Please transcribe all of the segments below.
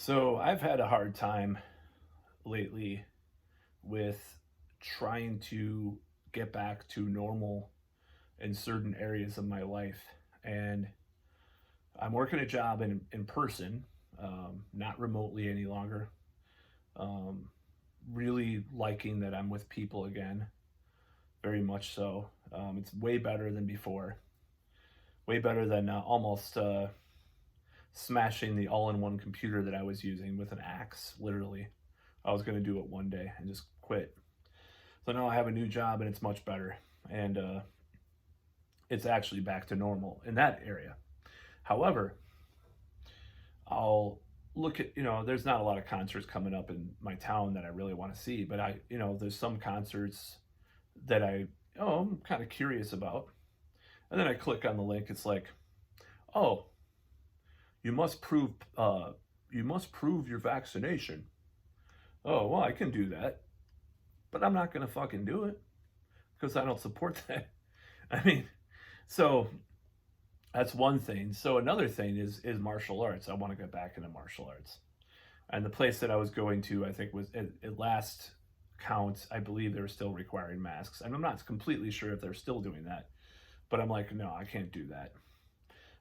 So I've had a hard time lately with trying to get back to normal in certain areas of my life. And I'm working a job in person, not remotely any longer. Um, really liking that I'm with people again, very much so. It's way better than before, way better than almost smashing the all in one computer that I was using with an axe, literally. I was going to do it one day and just quit. So now I have a new job and it's much better. And it's actually back to normal in that area. However, I'll look at, there's not a lot of concerts coming up in my town that I really want to see, but there's some concerts that I'm kind of curious about. And then I click on the link. It's like, oh, you must prove, you must prove your vaccination. Oh, well, I can do that, but I'm not going to fucking do it because I don't support that. I mean, so that's one thing. So another thing is martial arts. I want to get back into martial arts. And the place that I was going to, I think was at last count, I believe they were still requiring masks. And I'm not completely sure if they're still doing that. But I'm like, no, I can't do that.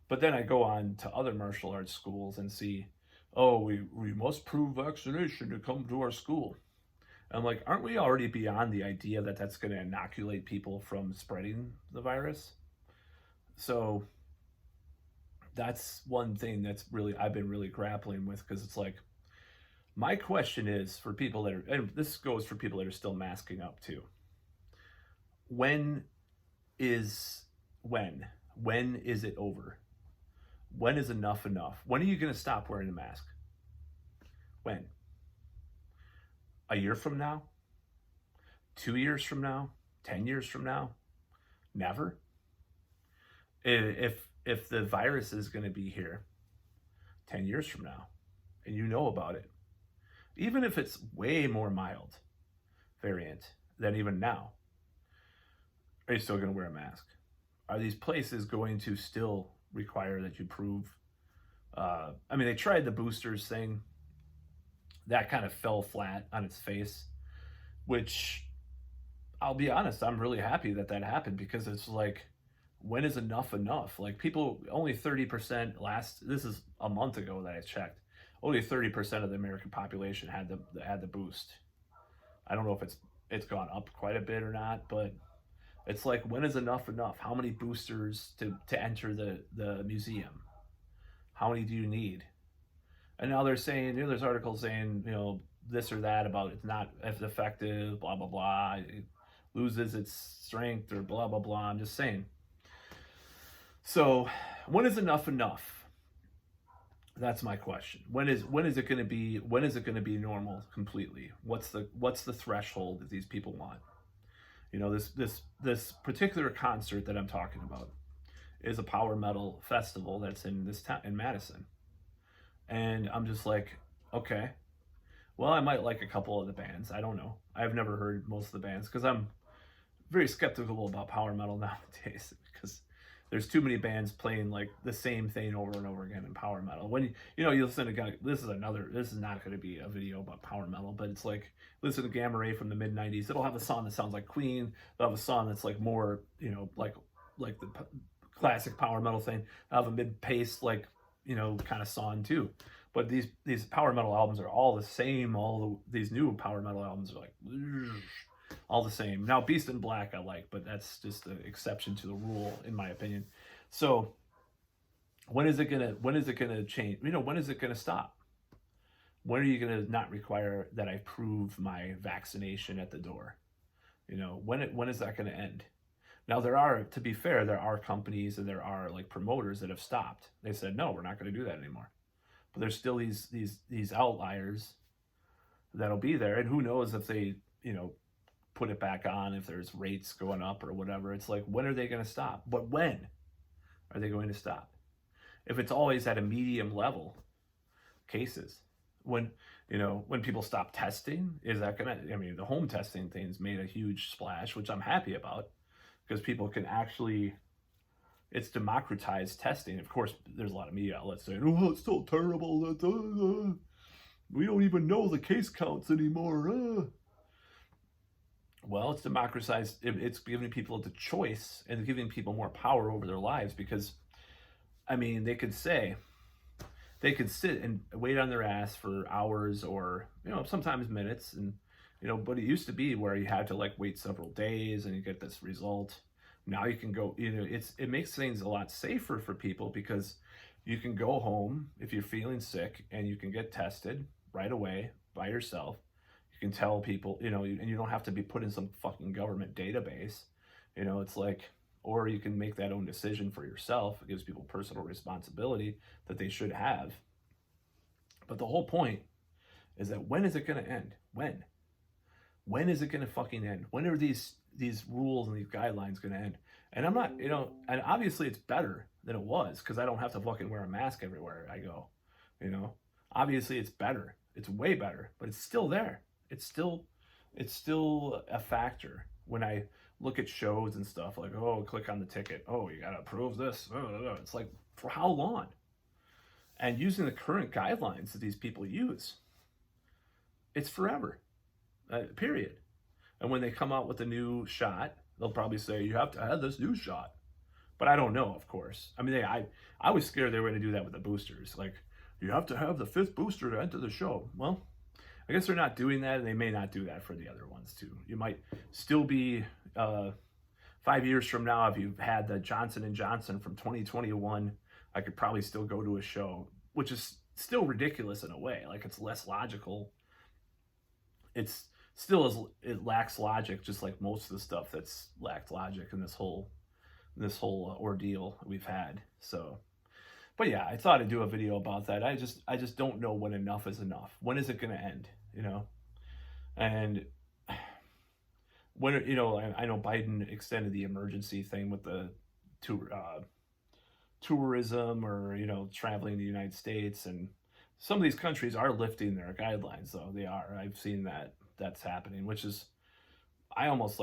But then I go on to other martial arts schools and see, oh, we must prove vaccination to come to our school. I'm like, aren't we already beyond the idea that that's going to inoculate people from spreading the virus? So that's one thing that's really I've been really grappling with, because it's like, my question is for people that are, and this goes for people that are still masking up too. When is when is it over? When is enough enough? When are you going to stop wearing a mask? When? A year from now? 2 years from now? 10 years from now? Never. If the virus is going to be here 10 years from now and you know about it, even if it's way more mild variant than even now, are you still going to wear a mask? Are these places going to still require that you prove? I mean, they tried the boosters thing. That kind of fell flat on its face, which, I'll be honest, I'm really happy that that happened, because it's like, when is enough enough? Like, people, only 30% this is a month ago that I checked, only 30% of the American population had the boost. I don't know if it's gone up quite a bit or not, but it's like, when is enough enough? How many boosters to enter the museum? How many do you need? And now they're saying, there's articles saying, this or that about it's not as effective, blah blah blah. It loses its strength or blah blah blah. I'm just saying. So, when is enough enough? That's my question. When is it going to be? When is it going to be normal completely? What's the threshold that these people want? This particular concert that I'm talking about is a power metal festival that's in this town in Madison, and I'm just like, okay, well, I might like a couple of the bands. I don't know. I've never heard most of the bands, because I'm very skeptical about power metal nowadays, because there's too many bands playing like the same thing over and over again in power metal. When you listen to this is not going to be a video about power metal, but it's like, listen to Gamma Ray from the mid '90s. It'll have a song that sounds like Queen. They'll have a song that's like more, like the classic power metal thing. They'll have a mid-paced, like, kind of song too. But these power metal albums are all the same. These new power metal albums are like all the same. Now, Beast in Black I like, but that's just an exception to the rule, in my opinion. So when is it gonna change? When is it gonna stop? When are you gonna not require that I prove my vaccination at the door? When is that gonna end? Now, to be fair, there are companies and there are like promoters that have stopped. They said, no, we're not going to do that anymore. But there's still these outliers that'll be there, and who knows if they put it back on, if there's rates going up or whatever. It's like, when are they going to stop? But when are they going to stop? If it's always at a medium level cases, when people stop testing, is that gonna? I mean, the home testing thing's made a huge splash, which I'm happy about, because people can actually, it's democratized testing. Of course, there's a lot of media outlets saying, oh, it's so terrible. We don't even know the case counts anymore. Well, it's democratized. It's giving people the choice and giving people more power over their lives because, I mean, they could sit and wait on their ass for hours or, sometimes minutes. And, but it used to be where you had to like wait several days and you get this result. Now you can go, it makes things a lot safer for people because you can go home if you're feeling sick and you can get tested right away by yourself. You can tell people, and you don't have to be put in some fucking government database. It's like, or you can make that own decision for yourself. It gives people personal responsibility that they should have. But the whole point is that when is it going to end? When? When is it going to fucking end? When are these rules and these guidelines going to end? And I'm not, and obviously it's better than it was because I don't have to fucking wear a mask everywhere I go. Obviously it's better. It's way better, but it's still there. It's still a factor when I look at shows and stuff like, oh, click on the ticket. Oh, you got to approve this. It's like, for how long? And using the current guidelines that these people use, it's forever, period. And when they come out with a new shot, they'll probably say, you have to have this new shot. But I don't know, of course. I mean, I was scared they were going to do that with the boosters. Like, you have to have the 5th booster to enter the show. Well, I guess they're not doing that, and they may not do that for the other ones, too. You might still be, 5 years from now, if you've had the Johnson & Johnson from 2021, I could probably still go to a show, which is still ridiculous in a way. Like, it's less logical. It lacks logic, just like most of the stuff that's lacked logic in this whole ordeal we've had. So, but yeah, I thought I'd do a video about that. I just don't know when enough is enough. When is it going to end? And when I know Biden extended the emergency thing with the tourism or traveling to the United States, and some of these countries are lifting their guidelines, though. They are. I've seen that's happening, which is, I almost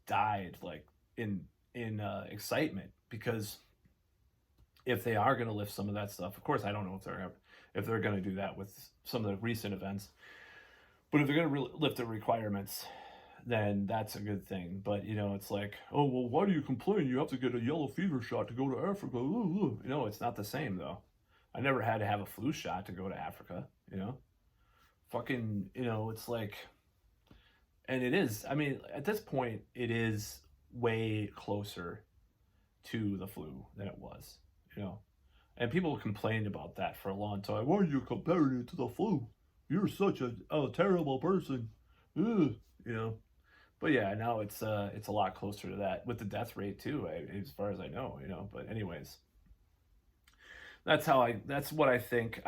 died like in excitement, because if they are going to lift some of that stuff, of course I don't know if they're going to do that with some of the recent events, but if they're going to lift the requirements, then that's a good thing. But it's like, oh well, why do you complain? You have to get a yellow fever shot to go to Africa. It's not the same though. I never had to have a flu shot to go to Africa. Fucking, it's like, and it is. I mean, at this point, it is way closer to the flu than it was. And people complained about that for a long time. Why are you comparing it to the flu? You're such a terrible person. Ugh. But yeah, now it's a lot closer to that with the death rate too, as far as I know. But anyways, that's what I think.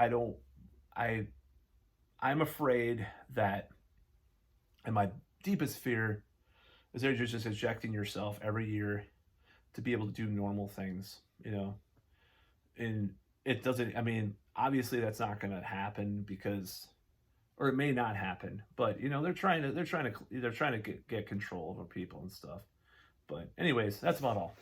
I'm afraid that, and my deepest fear is that you're just ejecting yourself every year to be able to do normal things, and it doesn't, I mean, obviously that's not going to happen or it may not happen, but they're trying to get control over people and stuff. But anyways, that's about all.